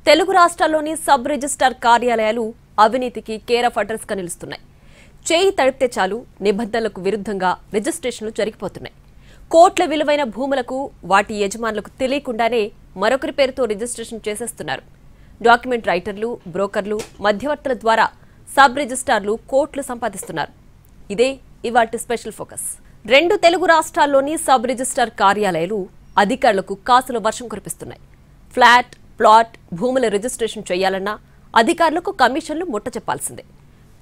తెలుగు రాష్ట్రాల్లోని sub registrar కార్యాలయాలు అవినీతికి కేర్ ఆఫ్ అడ్రస్ గా నిలుస్తున్నాయి. చేయి తడిపితే చాలు నిబంధనలకు విరుద్ధంగా రిజిస్ట్రేషన్లు జరిగిపోతున్నాయి. కోట్ల విలువైన భూములకు వాటి యజమానులకు తెలియకుండానే మరొకరి పేరుతో రిజిస్ట్రేషన్ చేసేస్తున్నారు. డాక్యుమెంట్ రైటర్లు, బ్రోకర్లు, మధ్యవర్తుల ద్వారా సబ్ రిజిస్ట్రార్లు కోట్లు సంపాదిస్తున్నారు. ఇదే ఇవాల్టి స్పెషల్ ఫోకస్. 2 తెలుగు రాష్ట్రాల్లోని సబ్ రిజిస్ట్రార్ కార్యాలయాలు అధికారులకు కాసుల వర్షం కురిపిస్తున్నాయి. ఫ్లాట్, ప్లాట్ భూముల రిజిస్ట్రేషన్ చేయాలన్నా అధికారులకు కమిషన్లు ముట్ట చెప్పాల్సిందే.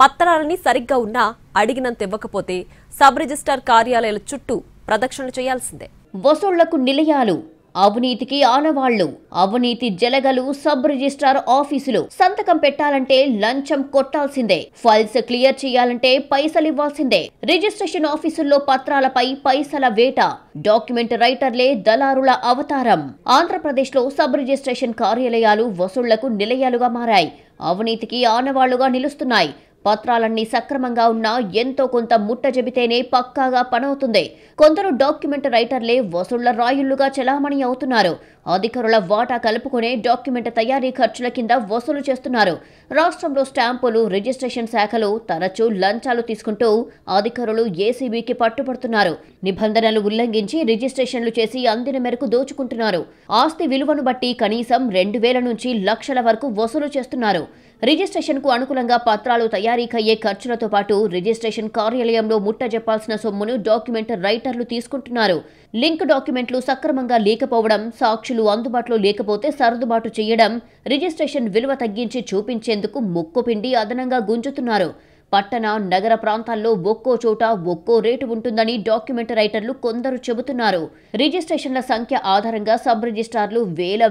పత్రాలని సరిగ్గా ఉన్నా అడిగినంత ఇవ్వకపోతే సబ్ రిజిస్ట్రార్ కార్యాలయాల చుట్టూ ప్రదక్షిణలు చేయాల్సిందే. వసూళ్లకు నిలయాలు, అవినీతికి ఆనవాళ్లు, అవినీతి జలగలు సబ్ రిజిస్ట్రార్ ఆఫీసులు. సంతకం పెట్టాలంటే లంచం కొట్టాల్సిందే, ఫైల్స్ క్లియర్ చేయాలంటే పైసలివ్వాల్సిందే. రిజిస్ట్రేషన్ ఆఫీసుల్లో పత్రాలపై పైసల వేట, డాక్యుమెంట్ రైటర్లే దళారుల అవతారం. ఆంధ్రప్రదేశ్లో సబ్ రిజిస్ట్రేషన్ కార్యాలయాలు వసూళ్లకు నిలయాలుగా మారాయి, అవినీతికి ఆనవాళ్లుగా నిలుస్తున్నాయి. పత్రాలన్నీ సక్రమంగా ఉన్నా ఎంతో కొంత ముట్ట చెబితేనే పక్కాగా పనవుతుంది. కొందరు డాక్యుమెంట్ రైటర్లే వసూళ్ల రాయుళ్లుగా చలామణి అవుతున్నారు. అధికారుల వాటా కలుపుకునే డాక్యుమెంట్ తయారీ ఖర్చుల కింద వసూలు చేస్తున్నారు. రాష్ట్రంలో స్టాంపులు, రిజిస్ట్రేషన్ శాఖలు తరచూ లంచాలు తీసుకుంటూ అధికారులు ఏసీబీకి పట్టుబడుతున్నారు. నిబంధనలు ఉల్లంఘించి రిజిస్ట్రేషన్లు చేసి అందిన మేరకు దోచుకుంటున్నారు. ఆస్తి విలువను బట్టి కనీసం 2,000 నుంచి లక్షల వరకు వసూలు చేస్తున్నారు. రిజిస్ట్రేషన్ కు అనుకూలంగా పత్రాలు తయారీకయ్యే ఖర్చులతో పాటు రిజిస్ట్రేషన్ కార్యాలయంలో ముట్ట చెప్పాల్సిన సొమ్మును డాక్యుమెంట్ రైటర్లు తీసుకుంటున్నారు. లింక్ డాక్యుమెంట్లు సక్రమంగా లేకపోవడం, సాక్షులు అందుబాటులో లేకపోతే సర్దుబాటు చేయడం, రిజిస్ట్రేషన్ విలువ తగ్గించి చూపించేందుకు ముక్కుపిండి అదనంగా గుంజుతున్నారు. పట్టణ, నగర ప్రాంతాల్లో ఒక్కో చోట ఒక్కో రేటు ఉంటుందని డాక్యుమెంట్ రైటర్లు కొందరు చెబుతున్నారు. రిజిస్ట్రేషన్ల సంఖ్య ఆధారంగా సబ్ రిజిస్ట్రార్లు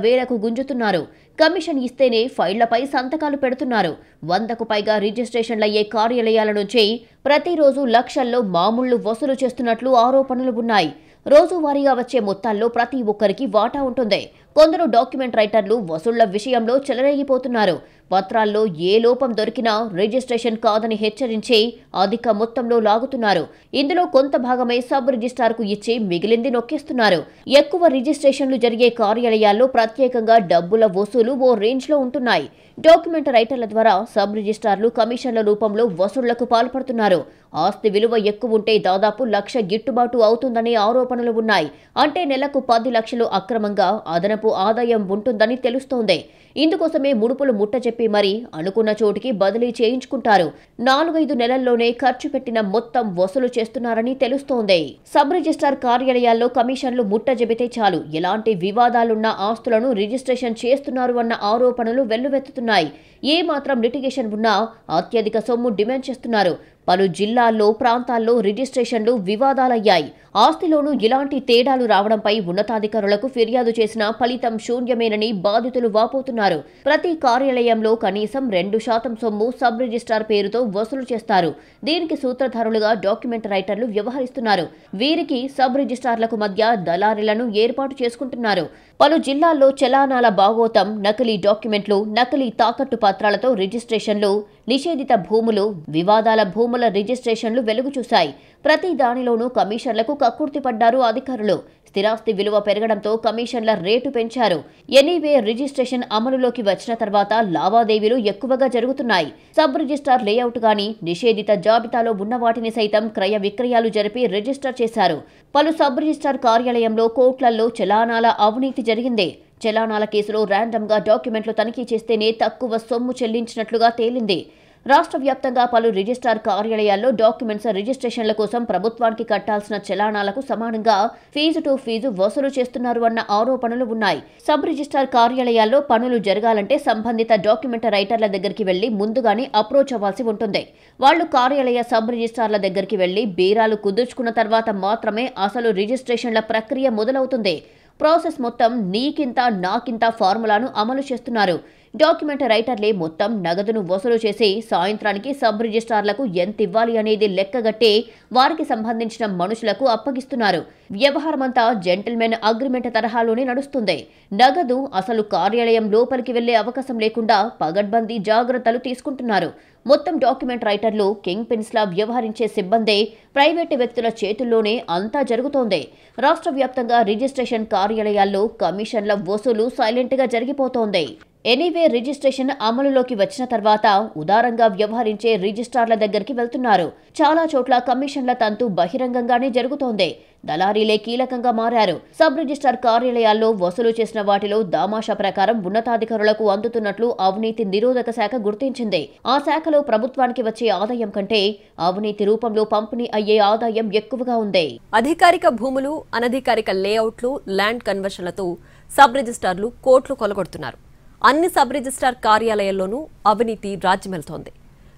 వేలకు గుంజుతున్నారు. కమిషన్ ఇస్తేనే ఫైళ్లపై సంతకాలు పెడుతున్నారు. 100కు పైగా రిజిస్ట్రేషన్లయ్యే కార్యాలయాల నుంచి ప్రతిరోజు లక్షల్లో మామూళ్లు వసూలు చేస్తున్నట్లు ఆరోపణలు ఉన్నాయి. రోజువారీగా వచ్చే మొత్తాల్లో ప్రతి ఒక్కరికి వాటా ఉంటుంది. కొందరు డాక్యుమెంట్ రైటర్లు వసూళ్ల విషయంలో చెలరేగిపోతున్నారు. పత్రాల్లో ఏ లోపం దొరికినా రిజిస్ట్రేషన్ కాదని హెచ్చరించి అధిక మొత్తంలో లాగుతున్నారు. ఇందులో కొంత భాగమే సబ్ రిజిస్ట్రార్కు ఇచ్చి మిగిలింది నొక్కేస్తున్నారు. ఎక్కువ రిజిస్ట్రేషన్లు జరిగే కార్యాలయాల్లో ప్రత్యేకంగా డబ్బుల వసూలు ఓ రేంజ్లో ఉంటున్నాయి. డాక్యుమెంట్ రైటర్ల ద్వారా సబ్ రిజిస్ట్రార్లు కమిషన్ల రూపంలో వసూళ్లకు పాల్పడుతున్నారు. ఆస్తి విలువ ఎక్కువ ఉంటే దాదాపు 1,00,000 గిట్టుబాటు అవుతుందనే ఆరోపణలు ఉన్నాయి. అంటే నెలకు 10 లక్షలు అక్రమంగా అదనపు ఆదాయం ఉంటుందని తెలుస్తోంది. ఇందుకోసమే ముడుపులు ముట్ట చెప్పి మరీ అనుకున్న చోటికి బదిలీ చేయించుకుంటారు. 4-5 నెలల్లోనే ఖర్చు పెట్టిన మొత్తం వసూలు చేస్తున్నారని తెలుస్తోంది. సబ్ రిజిస్ట్రార్ కార్యాలయాల్లో కమిషన్లు ముట్ట చెబితే చాలు ఎలాంటి వివాదాలున్న ఆస్తులను రిజిస్ట్రేషన్ చేస్తున్నారు అన్న ఆరోపణలు వెల్లువెత్తుతున్నాయి. ఏ మాత్రం లిటిగేషన్ ఉన్నా అత్యధిక సొమ్ము డిమాండ్ చేస్తున్నారు. పలు జిల్లాల్లో, ప్రాంతాల్లో రిజిస్ట్రేషన్లు వివాదాలయ్యాయి. ఆస్తిలోనూ ఇలాంటి తేడాలు రావడంపై ఉన్నతాధికారులకు ఫిర్యాదు చేసినా ఫలితం శూన్యమేనని బాధితులు వాపోతున్నారు. ప్రతి కార్యాలయంలో కనీసం 2% సొమ్ము సబ్ రిజిస్ట్రార్ పేరుతో వసూలు చేస్తారు. దీనికి సూత్రధారులుగా డాక్యుమెంట్ రైటర్లు వ్యవహరిస్తున్నారు. వీరికి సబ్ రిజిస్ట్రార్లకు మధ్య దళారీలను ఏర్పాటు చేసుకుంటున్నారు. పలు జిల్లాల్లో చలానాల బాగోతం, నకిలీ డాక్యుమెంట్లు, నకిలీ తాకట్టు పత్రాలతో రిజిస్ట్రేషన్లు, నిషేధిత భూములు, వివాదాల భూముల రిజిస్ట్రేషన్లు వెలుగు చూశాయి. ప్రతి దానిలోనూ కమిషన్లకు కక్కుర్తిపడ్డారు అధికారులు. స్థిరాస్తి విలువ పెరగడంతో కమిషన్ల రేటు పెంచారు. ఎనీవే రిజిస్ట్రేషన్ అమలులోకి వచ్చిన తర్వాత లావాదేవీలు ఎక్కువగా జరుగుతున్నాయి. సబ్ రిజిస్ట్రార్ లేఅవుట్ గాని నిషేధిత జాబితాలో ఉన్న వాటిని సైతం క్రయ విక్రయాలు జరిపి రిజిస్టర్ చేశారు. పలు సబ్ రిజిస్ట్రార్ కార్యాలయంలో కోట్లల్లో చలానాల అవినీతి జరిగింది. చలానాల కేసులో ర్యాండమ్గా డాక్యుమెంట్లు తనిఖీ చేస్తేనే తక్కువ సొమ్ము చెల్లించినట్లుగా తేలింది. రాష్ట్ర వ్యాప్తంగా పలు రిజిస్ట్రార్ కార్యాలయాల్లో డాక్యుమెంట్స్ రిజిస్ట్రేషన్ల కోసం ప్రభుత్వానికి కట్టాల్సిన చలానాలకు సమానంగా ఫీజు వసూలు చేస్తున్నారు అన్న ఆరోపణలు ఉన్నాయి. సబ్ రిజిస్ట్రార్ కార్యాలయాల్లో పనులు జరగాలంటే సంబంధిత డాక్యుమెంట్ రైటర్ల దగ్గరికి వెళ్లి ముందుగానే అప్రోచ్ అవ్వాల్సి ఉంటుంది. వాళ్లు కార్యాలయ సబ్ రిజిస్ట్రార్ల దగ్గరికి వెళ్లి బేరాలు కుదుర్చుకున్న తర్వాత మాత్రమే అసలు రిజిస్ట్రేషన్ల ప్రక్రియ మొదలవుతుంది. ప్రాసెస్ మొత్తం నీకింత నాకింత ఫార్ములాను అమలు చేస్తున్నారు. డాక్యుమెంట్ రైటర్లే మొత్తం నగదును వసూలు చేసి సాయంత్రానికి సబ్ రిజిస్ట్రార్లకు ఎంత ఇవ్వాలి అనేది లెక్కగట్టి వారికి సంబంధించిన మనుషులకు అప్పగిస్తున్నారు. వ్యవహారమంతా జెంటిల్మెన్ అగ్రిమెంట్ తరహాలోనే నడుస్తుంది. నగదు అసలు కార్యాలయం లోపలికి వెళ్లే అవకాశం లేకుండా పగడ్బందీ జాగ్రత్తలు తీసుకుంటున్నారు. మొత్తం డాక్యుమెంట్ రైటర్లు కింగ్ పిన్స్ లా వ్యవహరించే సిబ్బందే ప్రైవేటు వ్యక్తుల చేతుల్లోనే అంతా జరుగుతోంది. రాష్ట్ర వ్యాప్తంగా రిజిస్ట్రేషన్ కార్యాలయాల్లో కమిషన్ల వసూలు సైలెంట్ గా జరిగిపోతోంది. ఎనీవే రిజిస్ట్రేషన్ అమలులోకి వచ్చిన తర్వాత ఉదారంగా వ్యవహరించే రిజిస్ట్రార్ల దగ్గరికి వెళ్తున్నారు. చాలా చోట్ల కమిషన్ల తంతు బహిరంగంగానే జరుగుతోంది. దళారీలే కీలకంగా మారారు. సబ్ రిజిస్ట్రార్ కార్యాలయాల్లో వసూలు చేసిన వాటిలో దామాషా ప్రకారం ఉన్నతాధికారులకు అందుతున్నట్లు అవినీతి నిరోధక శాఖ గుర్తించింది. ఆ శాఖలో ప్రభుత్వానికి వచ్చే ఆదాయం కంటే అవినీతి రూపంలో పంపిణీ అయ్యే ఆదాయం ఎక్కువగా ఉంది. అధికారిక భూములు, అనధికారిక లేఅవుట్లు, ల్యాండ్ కన్వర్షన్లతో సబ్ రిజిస్ట్రార్లు కోట్లు కొలగొడుతున్నారు. అన్ని సబ్ రిజిస్ట్రార్ కార్యాలయాల్లోనూ అవినీతి రాజ్యమెళ్తోంది.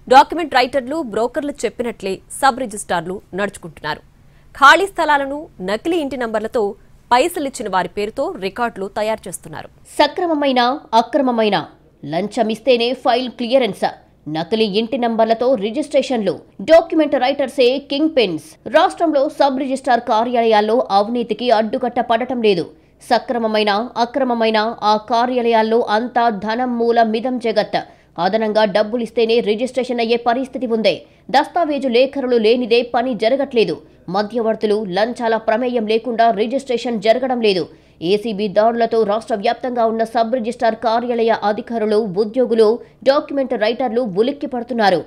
డాక్యుమెంట్ రైటర్లు, బ్రోకర్లు చెప్పినట్లే సబ్ రిజిస్ట్రార్లు నడుచుకుంటున్నారు. ఖాళీ స్థలాలను నకిలీ ఇంటి నంబర్లతో పైసలిచ్చిన వారి పేరుతో రికార్డులు తయారు చేస్తున్నారు. సక్రమమైన, అక్రమమైన లంచమిస్తేనే ఫైల్ క్లియరెన్స్, నకిలీ ఇంటి నంబర్లతో రిజిస్ట్రేషన్లు, డాక్యుమెంట్ రైటర్సే కింగ్ పిన్స్. రాష్ట్రంలో సబ్ రిజిస్ట్రార్ కార్యాలయాల్లో అవినీతికి అడ్డుకట్ట పడటం లేదు. సక్రమమైన, అక్రమమైన ఆ కార్యాలయాల్లో అంతా ధనం మూల మిదం జగత్. అదనంగా డబ్బులిస్తేనే రిజిస్ట్రేషన్ అయ్యే పరిస్థితి ఉంది. దస్తావేజు లేఖరులు లేనిదే పని జరగట్లేదు. మధ్యవర్తులు, లంచాల ప్రమేయం లేకుండా రిజిస్ట్రేషన్ జరగడం లేదు. ఏసీబీ దాడులతో రాష్ట్ర వ్యాప్తంగా ఉన్న సబ్ రిజిస్ట్రార్ కార్యాలయ అధికారులు, ఉద్యోగులు, డాక్యుమెంట్ రైటర్లు ఉలిక్కి పడుతున్నారు.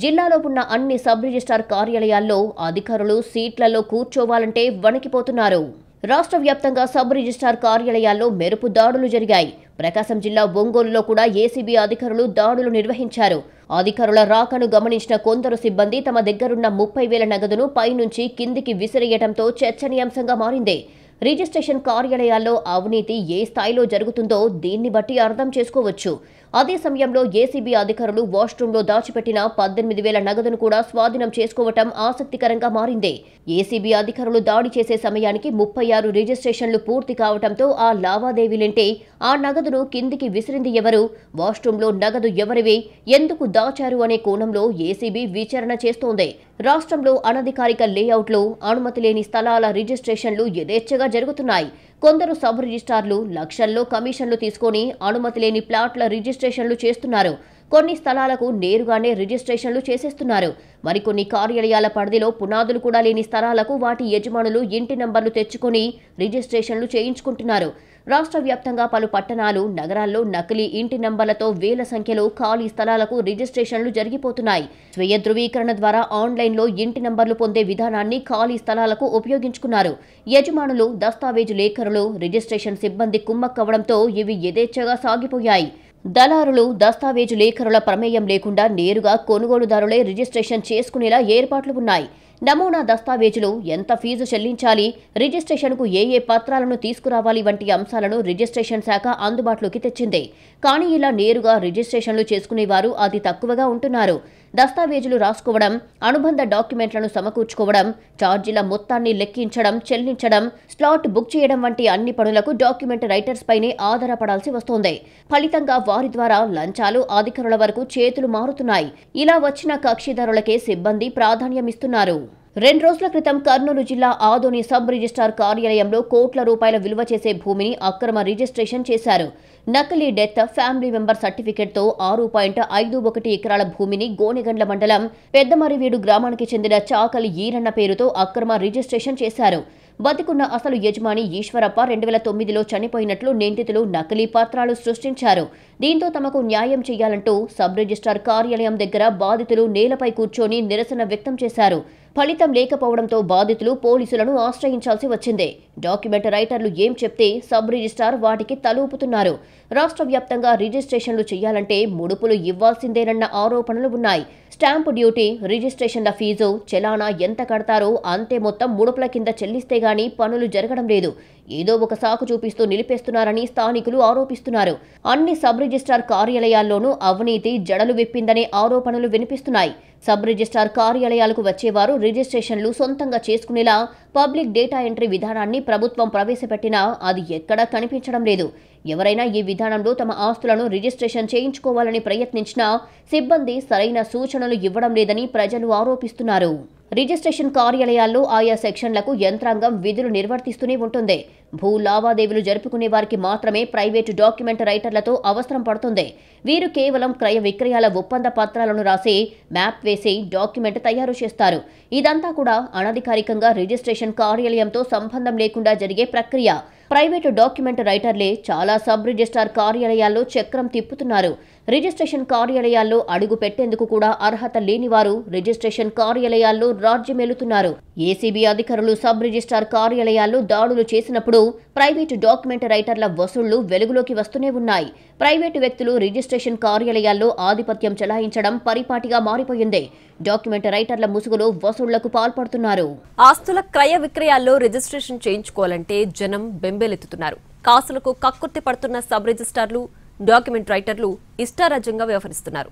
జిల్లాలో ఉన్న అన్ని సబ్ రిజిస్ట్రార్ కార్యాలయాల్లో అధికారులు సీట్లలో కూర్చోవాలంటే వణికిపోతున్నారు. రాష్ట్ర వ్యాప్తంగా సబ్ రిజిస్ట్రార్ కార్యాలయాల్లో మెరుపు దాడులు జరిగాయి. ప్రకాశం జిల్లా ఒంగోలులో కూడా ఏసీబీ అధికారులు దాడులు నిర్వహించారు. అధికారుల రాకను గమనించిన కొందరు సిబ్బంది తమ దగ్గరున్న 30,000 నగదును పైనుంచి కిందికి విసిరేయడంతో చర్చనీయాంశంగా మారింది. రిజిస్ట్రేషన్ కార్యాలయాల్లో అవినీతి ఏ స్థాయిలో జరుగుతుందో దీన్ని బట్టి అర్థం చేసుకోవచ్చు. అదే సమయంలో ఏసీబీ అధికారులు వాష్రూంలో దాచిపెట్టిన 18,000 నగదును కూడా స్వాధీనం చేసుకోవటం ఆసక్తికరంగా మారింది. ఏసీబీ అధికారులు దాడి చేసే సమయానికి 36 రిజిస్ట్రేషన్లు పూర్తి కావడంతో ఆ లావాదేవీలేంటే, ఆ నగదును కిందికి విసిరింది ఎవరు, వాష్రూంలో నగదు ఎవరివి, ఎందుకు దాచారు అనే కోణంలో ఏసీబీ విచారణ చేస్తోంది. రాష్ట్రంలో అనధికారిక లేఅవుట్లు, అనుమతి లేని స్థలాల రిజిస్ట్రేషన్లు యథేచ్ఛగా జరుగుతున్నాయి. కొందరు సబ్ రిజిస్ట్రార్లు లక్షల్లో కమిషన్లు తీసుకొని అనుమతి లేని ప్లాట్ల రిజిస్ట్రేషన్లు చేస్తున్నారు. కొన్ని స్థలాలకు నేరుగానే రిజిస్ట్రేషన్లు చేసేస్తున్నారు. మరికొన్ని కార్యాలయాల పరిధిలో పునాదులు కూడా లేని స్థలాలకు వాటి యజమానులు ఇంటి నంబర్లు తెచ్చుకొని రిజిస్ట్రేషన్లు చేయించుకుంటున్నారు. రాష్ట్ర వ్యాప్తంగా పలు పట్టణాలు, నగరాల్లో నకిలీ ఇంటి నంబర్లతో వేల సంఖ్యలో ఖాళీ స్థలాలకు రిజిస్ట్రేషన్లు జరిగిపోతున్నాయి. స్వీయ ధృవీకరణ ద్వారా ఆన్లైన్లో ఇంటి నంబర్లు పొందే విధానాన్ని ఖాళీ స్థలాలకు ఉపయోగించుకున్నారు. యజమానులు, దస్తావేజు లేఖరులు, రిజిస్ట్రేషన్ సిబ్బంది కుమ్మక్కవడంతో ఇవి యథేచ్ఛగా సాగిపోయాయి. దళారులు, దస్తావేజు లేఖరుల ప్రమేయం లేకుండా నేరుగా కొనుగోలుదారులే రిజిస్ట్రేషన్ చేసుకునేలా ఏర్పాట్లు ఉన్నాయి. నమూనా దస్తావేజులు, ఎంత ఫీజు చెల్లించాలి, రిజిస్ట్రేషన్కు ఏ పత్రాలను తీసుకురావాలి వంటి అంశాలను రిజిస్ట్రేషన్ శాఖ అందుబాటులోకి తెచ్చింది. కానీ ఇలా నేరుగా రిజిస్ట్రేషన్లు చేసుకునేవారు అతి తక్కువగా ఉంటున్నారు. దస్తావేజులు రాసుకోవడం, అనుబంధ డాక్యుమెంట్లను సమకూర్చుకోవడం, ఛార్జీల మొత్తాన్ని లెక్కించడం, చెల్లించడం, స్లాట్ బుక్ చేయడం వంటి అన్ని పనులకు డాక్యుమెంట్ రైటర్స్ పైనే ఆధారపడాల్సి వస్తోంది. ఫలితంగా వారి ద్వారా లంచాలు అధికారుల వరకు చేతులు మారుతున్నాయి. ఇలా వచ్చిన కక్షిదారులకే సిబ్బంది ప్రాధాన్యమిస్తున్నారు. 2 రోజుల క్రితం కర్నూలు జిల్లా ఆదోని సబ్ రిజిస్ట్రార్ కార్యాలయంలో కోట్ల రూపాయల విలువ చేసే భూమిని అక్రమ రిజిస్ట్రేషన్ చేశారు. నకిలీ డెత్, ఫ్యామిలీ మెంబర్ సర్టిఫికెట్తో 6.51 ఎకరాల భూమిని గోనెగండ్ల మండలం పెద్దమరివీడు గ్రామానికి చెందిన చాకలి ఈరన్న పేరుతో అక్రమ రిజిస్ట్రేషన్ చేశారు. బతికున్న అసలు యజమాని ఈశ్వరప్ప 2009లో చనిపోయినట్లు నిందితులు నకిలీ పత్రాలు సృష్టించారు. దీంతో తమకు న్యాయం చేయాలంటూ సబ్ రిజిస్ట్రార్ కార్యాలయం దగ్గర బాధితులు నేలపై కూర్చొని నిరసన వ్యక్తం చేశారు. ఫలితం లేకపోవడంతో బాధితులు పోలీసులను ఆశ్రయించాల్సి వచ్చింది. డాక్యుమెంట్ రైటర్లు ఏం చెప్తే సబ్ రిజిస్ట్రార్ వాటికి తలూపుతున్నారు. రాష్ట్ర వ్యాప్తంగా రిజిస్ట్రేషన్లు చేయాలంటే ముడుపులు ఇవ్వాల్సిందేనన్న ఆరోపణలు ఉన్నాయి. స్టాంపు డ్యూటీ, రిజిస్ట్రేషన్ల ఫీజు, చలానా ఎంత కడతారో అంతే మొత్తం ముడుపుల కింద చెల్లిస్తే గానీ పనులు జరగడం లేదు. ఏదో ఒక సాకు చూపిస్తూ నిలిపేస్తున్నారని స్థానికులు ఆరోపిస్తున్నారు. అన్ని సబ్ రిజిస్ట్రార్ కార్యాలయాల్లోనూ అవినీతి జడలు విప్పిందనే ఆరోపణలు వినిపిస్తున్నాయి. సబ్ రిజిస్ట్రార్ కార్యాలయాలకు వచ్చేవారు రిజిస్ట్రేషన్లు సొంతంగా చేసుకునేలా పబ్లిక్ డేటా ఎంట్రీ విధానాన్ని ప్రభుత్వం ప్రవేశపెట్టినా అది ఎక్కడా కనిపించడం లేదు. ఎవరైనా ఈ విధానంలో తమ ఆస్తులను రిజిస్ట్రేషన్ చేయించుకోవాలని ప్రయత్నించినా సిబ్బంది సరైన సూచనలు ఇవ్వడం లేదని ప్రజలు ఆరోపిస్తున్నారు. రిజిస్ట్రేషన్ కార్యాలయాల్లో ఆయా సెక్షన్లకు యంత్రాంగం విధులు నిర్వర్తిస్తూనే ఉంటుంది. భూ లావాదేవీలు జరుపుకునే వారికి మాత్రమే ప్రైవేటు డాక్యుమెంట్ రైటర్లతో అవసరం పడుతుంది. వీరు కేవలం క్రయ విక్రయాల ఒప్పంద పత్రాలను రాసి మ్యాప్ వేసి డాక్యుమెంట్ తయారు చేస్తారు. ఇదంతా కూడా అనధికారికంగా రిజిస్ట్రేషన్ కార్యాలయంతో సంబంధం లేకుండా జరిగే ప్రక్రియ. ప్రైవేటు డాక్యుమెంట్ రైటర్లే చాలా సబ్ రిజిస్ట్రార్ కార్యాలయాల్లో చక్రం తిప్పుతున్నారు. రిజిస్ట్రేషన్ కార్యాలయాల్లో అడుగు పెట్టేందుకు కూడా అర్హత లేని వారు రిజిస్ట్రేషన్ కార్యాలయాల్లో రాజ్యమేలుతున్నారు. ఏసీబీ అధికారులు సబ్ రిజిస్ట్రార్ కార్యాలయాల్లో దాడులు చేసినప్పుడు ప్రైవేటు డాక్యుమెంట్ రైటర్ల వసూళ్లు వెలుగులోకి వస్తూనే ఉన్నాయి. ప్రైవేటు వ్యక్తులు రిజిస్ట్రేషన్ కార్యాలయాల్లో ఆధిపత్యం చెలాయించడం పరిపాటిగా మారిపోయింది. డాక్యుమెంట్ రైటర్ల ముసుగులో వసూళ్లకు పాల్పడుతున్నారు. ఆస్తుల క్రయ విక్రయాల్లో రిజిస్ట్రేషన్ చేయించుకోవాలంటే జనం బెంబేలెత్తుతున్నారు. కాసులకు కక్కుర్తి పడుతున్న సబ్ రిజిస్ట్రార్లు, డాక్యుమెంట్ రైటర్లు ఇష్టారాజ్యంగా వ్యవహరిస్తున్నారు.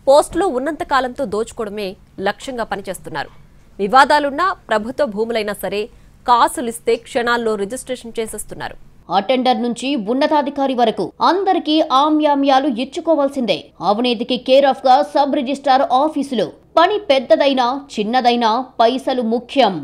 పోస్టులో ఉన్నంత కాలంతో దోచుకోవడమే లక్ష్యంగా పనిచేస్తున్నారు. వివాదాలున్నా ప్రభుత్వ భూములైనా సరే కాసులిస్తే క్షణాల్లో రిజిస్ట్రేషన్ చేసేస్తున్నారు. అటెండర్ నుంచి ఉన్నతాధికారి వరకు అందరికీ ఆమ్యామ్యాలు ఇచ్చుకోవాల్సిందే. అవినీతికి కేర్ ఆఫ్ గా సబ్ రిజిస్ట్రార్ ఆఫీసులు. పని పెద్దదైనా చిన్నదైనా పైసలు ముఖ్యం.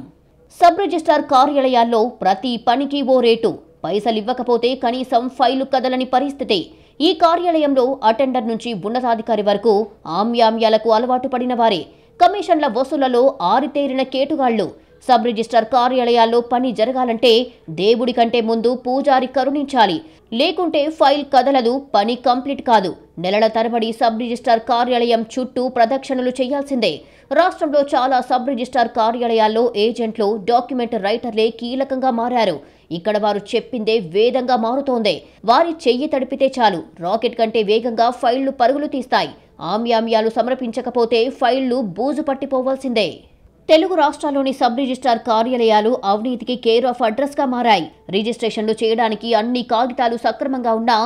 సబ్ రిజిస్ట్రార్ కార్యాలయాల్లో ప్రతి పనికి ఓ రేటు. పైసలివ్వకపోతే కనీసం ఫైలు కదలని పరిస్థితి. ఈ కార్యాలయంలో అటెండర్ నుంచి ఉన్నతాధికారి వరకు ఆమ్యామ్యాలకు అలవాటు పడిన వారే. కమిషన్ల వసూళ్లలో ఆరితేరిన కేటుగాళ్లు. సబ్ రిజిస్ట్రార్ కార్యాలయాల్లో పని జరగాలంటే దేవుడి కంటే ముందు పూజారి కరుణించాలి. లేకుంటే ఫైల్ కదలదు, పని కంప్లీట్ కాదు. నెలల తరబడి సబ్ రిజిస్ట్రార్ కార్యాలయం చుట్టూ ప్రదక్షిణలు చేయాల్సిందే. రాష్ట్రంలో చాలా సబ్ రిజిస్ట్రార్ కార్యాలయాల్లో ఏజెంట్లు, డాక్యుమెంట్ రైటర్లే కీలకంగా మారారు. ఇక్కడ వారు చెప్పిందే వేదంగా మారుతోంది. వారి చెయ్యి తడిపితే చాలు రాకెట్ కంటే వేగంగా ఫైళ్లు పరుగులు తీస్తాయి. ఆమ్యామ్యాలు సమర్పించకపోతే ఫైళ్లు బూజు పట్టిపోవాల్సిందే. తెలుగు రాష్ట్రాల్లోని సబ్ రిజిస్ట్రార్ కార్యాలయాలు అవినీతికి కేర్ ఆఫ్ అడ్రస్ గా మారాయి. రిజిస్ట్రేషన్లు చేయడానికి అన్ని కాగితాలు సక్రమంగా ఉన్నా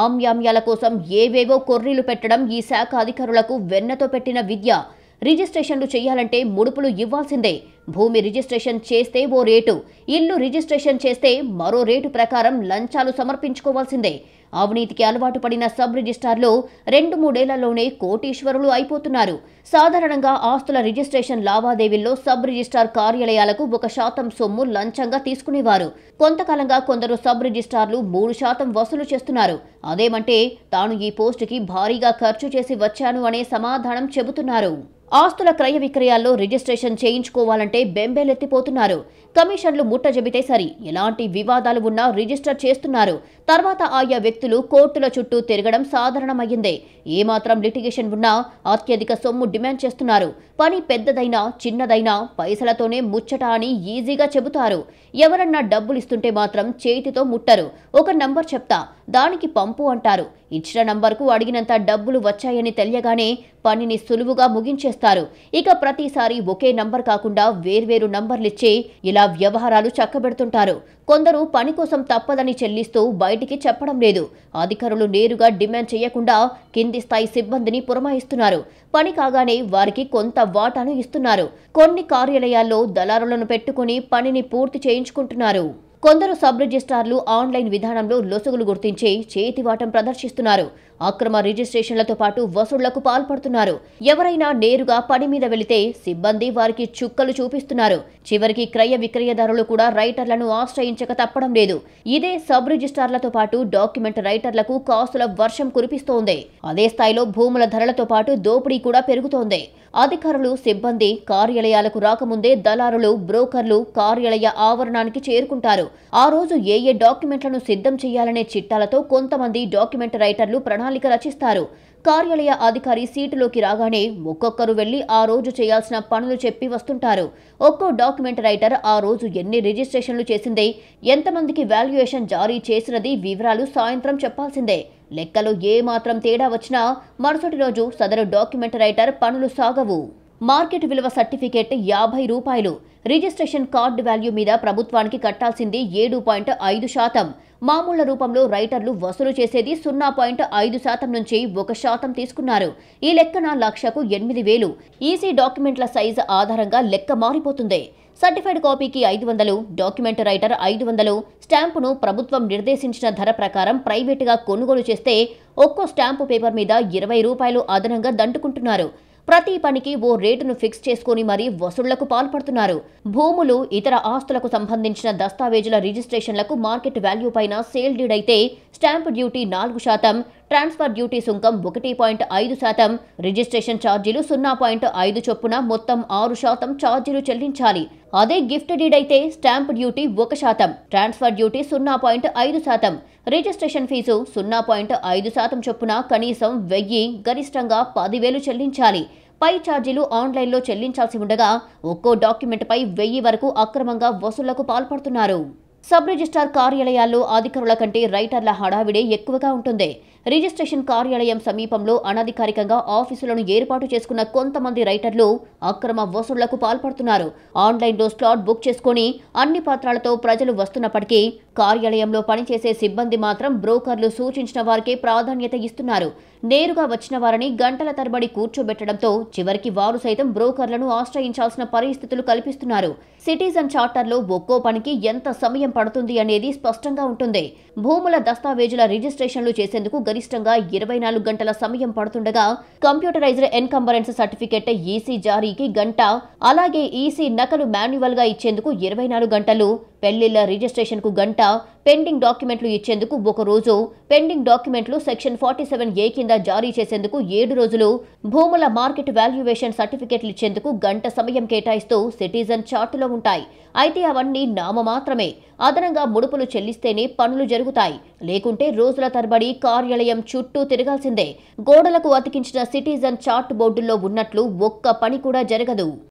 ఆమ్యామ్యాల కోసం ఏవేవో కొర్రీలు పెట్టడం ఈ శాఖ అధికారులకు వెన్నతో పెట్టిన విద్య. రిజిస్ట్రేషన్లు చేయాలంటే ముడుపులు ఇవ్వాల్సిందే. భూమి రిజిస్ట్రేషన్ చేస్తే ఓ రేటు, ఇల్లు రిజిస్ట్రేషన్ చేస్తే మరో రేటు ప్రకారం లంచాలు సమర్పించుకోవాల్సిందే. అవినీతికి అలవాటు పడిన సబ్ రిజిస్ట్రార్లు 2-3 ఏళ్లలోనే కోటీశ్వరులు అయిపోతున్నారు. సాధారణంగా ఆస్తుల రిజిస్ట్రేషన్ లావాదేవీల్లో సబ్ రిజిస్ట్రార్ కార్యాలయాలకు 1% సొమ్ము లంచంగా తీసుకునేవారు. కొంతకాలంగా కొందరు సబ్ రిజిస్ట్రార్లు 3% వసూలు చేస్తున్నారు. అదేమంటే తాను ఈ పోస్టుకి భారీగా ఖర్చు చేసి వచ్చాను అనే సమాధానం చెబుతున్నారు. ఆస్తుల క్రయ విక్రయాల్లో రిజిస్ట్రేషన్ చేయించుకోవాలంటే బెంబేలెత్తిపోతున్నారు. కమిషన్లు ముట్ట చెబితే సరి, ఎలాంటి వివాదాలు ఉన్నా రిజిస్టర్ చేస్తున్నారు. తర్వాత ఆయా వ్యక్తులు కోర్టుల చుట్టూ తిరగడం సాధారణమయ్యిందే. ఏమాత్రం లిటిగేషన్ ఉన్నా అత్యధిక సొమ్ము డిమాండ్ చేస్తున్నారు. పని పెద్దదైనా చిన్నదైనా పైసలతోనే ముచ్చట అని ఈజీగా చెబుతారు. ఎవరన్నా డబ్బులిస్తుంటే మాత్రం చేతితో ముట్టరు. ఒక నంబర్ చెప్తా, దానికి పంపు అంటారు. ఇచ్చిన నంబర్కు అడిగినంత డబ్బులు వచ్చాయని తెలియగానే పనిని సులువుగా ముగించేస్తారు. ఇక ప్రతిసారి ఒకే నంబర్ కాకుండా వేర్వేరు నంబర్లిచ్చి ఇలా వ్యవహారాలు చక్కబెడుతుంటారు. కొందరు పని కోసం తప్పదని చెల్లిస్తూ బయటికి చెప్పడం లేదు. అధికారులు నేరుగా డిమాండ్ చేయకుండా కింది స్థాయి సిబ్బందిని పురమాయిస్తున్నారు. పని కాగానే వారికి కొంత వాటాను ఇస్తున్నారు. కొన్ని కార్యాలయాల్లో దళారులను పెట్టుకుని పనిని పూర్తి చేయించుకుంటున్నారు. కొందరు సబ్ రిజిస్ట్రార్లు ఆన్లైన్ విధానంలో లొసుగులు గుర్తించి చేతివాటం ప్రదర్శిస్తున్నారు. అక్రమ రిజిస్ట్రేషన్లతో పాటు వసూళ్లకు పాల్పడుతున్నారు. ఎవరైనా నేరుగా పని మీద వెళితే సిబ్బంది వారికి చుక్కలు చూపిస్తున్నారు. చివరికి క్రయ విక్రయదారులు కూడా రైటర్లను ఆశ్రయించక తప్పడం లేదు. ఇదే సబ్ రిజిస్ట్రార్లతో పాటు డాక్యుమెంట్ రైటర్లకు కాసుల వర్షం కురిపిస్తోంది. అదే స్థాయిలో భూముల ధరలతో పాటు దోపిడీ కూడా పెరుగుతోంది. అధికారులు, సిబ్బంది కార్యాలయాలకు రాకముందే దళారులు, బ్రోకర్లు కార్యాలయ ఆవరణానికి చేరుకుంటారు. ఆ రోజు ఏ డాక్యుమెంట్లను సిద్ధం చేయాలనే చిట్టాలతో కొంతమంది డాక్యుమెంట్ రైటర్లు ప్రణాళిక రచిస్తారు. కార్యాలయ అధికారి సీటులోకి రాగానే ఒక్కొక్కరు వెళ్లి ఆ రోజు చేయాల్సిన పనులు చెప్పి వస్తుంటారు. ఒక్కో డాక్యుమెంట్ రైటర్ ఆ రోజు ఎన్ని రిజిస్ట్రేషన్లు చేసిందే, ఎంతమందికి వాల్యుయేషన్ జారీ చేసినది వివరాలు సాయంత్రం చెప్పాల్సిందే. లెక్కలో ఏమాత్రం తేడా వచ్చినా మరుసటి రోజు సదరు డాక్యుమెంట్ రైటర్ పనులు సాగవు. మార్కెట్ విలువ సర్టిఫికేట్ 50 రూపాయలు. రిజిస్ట్రేషన్ కార్డు వాల్యూ మీద ప్రభుత్వానికి కట్టాల్సింది 7.5%. మామూళ్ల రూపంలో రైటర్లు వసూలు చేసేది 0.5% నుంచి 1% తీసుకున్నారు. ఈ లెక్కన లక్షకు 8,000. ఈసీ డాక్యుమెంట్ల సైజు ఆధారంగా లెక్క మారిపోతుంది. సర్టిఫైడ్ కాపీకి 500, డాక్యుమెంట్ రైటర్ 500. స్టాంపును ప్రభుత్వం నిర్దేశించిన ధర ప్రకారం ప్రైవేటుగా కొనుగోలు చేస్తే ఒక్కో స్టాంపు పేపర్ మీద 20 రూపాయలు అదనంగా దండుకుంటున్నారు. ప్రతి పనికి ఓ రేటును ఫిక్స్ చేసుకుని మరీ వసూళ్లకు పాల్పడుతున్నారు. భూములు, ఇతర ఆస్తులకు సంబంధించిన దస్తావేజుల రిజిస్ట్రేషన్లకు మార్కెట్ వాల్యూ పైన సేల్ డీడ్ అయితే స్టాంప్ డ్యూటీ 4%, ట్రాన్స్ఫర్ డ్యూటీ సుంకం 1.5%, రిజిస్ట్రేషన్ ఛార్జీలు 0.5 చొప్పున మొత్తం 6% ఛార్జీలు చెల్లించాలి. అదే గిఫ్ట్ డీడ్ అయితే stamp duty 1%, transfer duty 0.5%, registration fee 0.5% చొప్పున కనీసం 1000, గరిష్టంగా 10,000 చెల్లించాలి. పై ఛార్జీలు ఆన్లైన్లో చెల్లించాల్సి ఉండగా ఒక్కో డాక్యుమెంట్పై 1000 వరకు అక్రమంగా వసూళ్లకు పాల్పడుతున్నారు. సబ్ రిజిస్ట్రార్ కార్యాలయాల్లో అధికారుల కంటే రైటర్ల హడావిడే ఎక్కువగా ఉంటుంది. రిజిస్ట్రేషన్ కార్యాలయం సమీపంలో అనధికారికంగా ఆఫీసులను ఏర్పాటు చేసుకున్న కొంతమంది రైటర్లు అక్రమ వసూళ్లకు పాల్పడుతున్నారు. ఆన్లైన్లో స్లాట్ బుక్ చేసుకుని అన్ని పత్రాలతో ప్రజలు వస్తున్నప్పటికీ కార్యాలయంలో పనిచేసే సిబ్బంది మాత్రం బ్రోకర్లు సూచించిన వారికే ప్రాధాన్యత ఇస్తున్నారు. నేరుగా వచ్చిన వారిని గంటల తరబడి కూర్చోబెట్టడంతో చివరికి వారు సైతం బ్రోకర్లను ఆశ్రయించాల్సిన పరిస్థితులు కల్పిస్తున్నారు. సిటిజన్ చార్టర్లో ఒక్కో పనికి ఎంత సమయం పడుతుంది అనేది స్పష్టంగా ఉంటుంది. భూముల దస్తావేజుల రిజిస్ట్రేషన్లు చేసేందుకు గరిష్టంగా 24 గంటల సమయం పడుతుండగా కంప్యూటరైజ్డ్ ఎన్కంబరెన్స్ సర్టిఫికెట్ ఈసీ జారీకి గంట, అలాగే ఈసీ నకలు మాన్యువల్ గా ఇచ్చేందుకు 24 గంటలు, పెళ్లిళ్ల రిజిస్ట్రేషన్ కు గంట, పెండింగ్ డాక్యుమెంట్లు ఇచ్చేందుకు 1 రోజు, పెండింగ్ డాక్యుమెంట్లు సెక్షన్ 47A కింద జారీ చేసేందుకు 7 రోజులు, భూముల మార్కెట్ వాల్యుయేషన్ సర్టిఫికెట్లు ఇచ్చేందుకు గంట సమయం కేటాయిస్తూ సిటిజన్ చార్టులో ఉంటాయి. అయితే అవన్నీ నామమాత్రమే. అదనంగా ముడుపులు చెల్లిస్తేనే పనులు జరుగుతాయి. లేకుంటే రోజుల తరబడి కార్యాలయం చుట్టూ తిరగాల్సిందే. గోడలకు అతికించిన సిటిజన్ చార్ట్ బోర్డుల్లో ఉన్నట్లు ఒక్క పని కూడా జరగదు.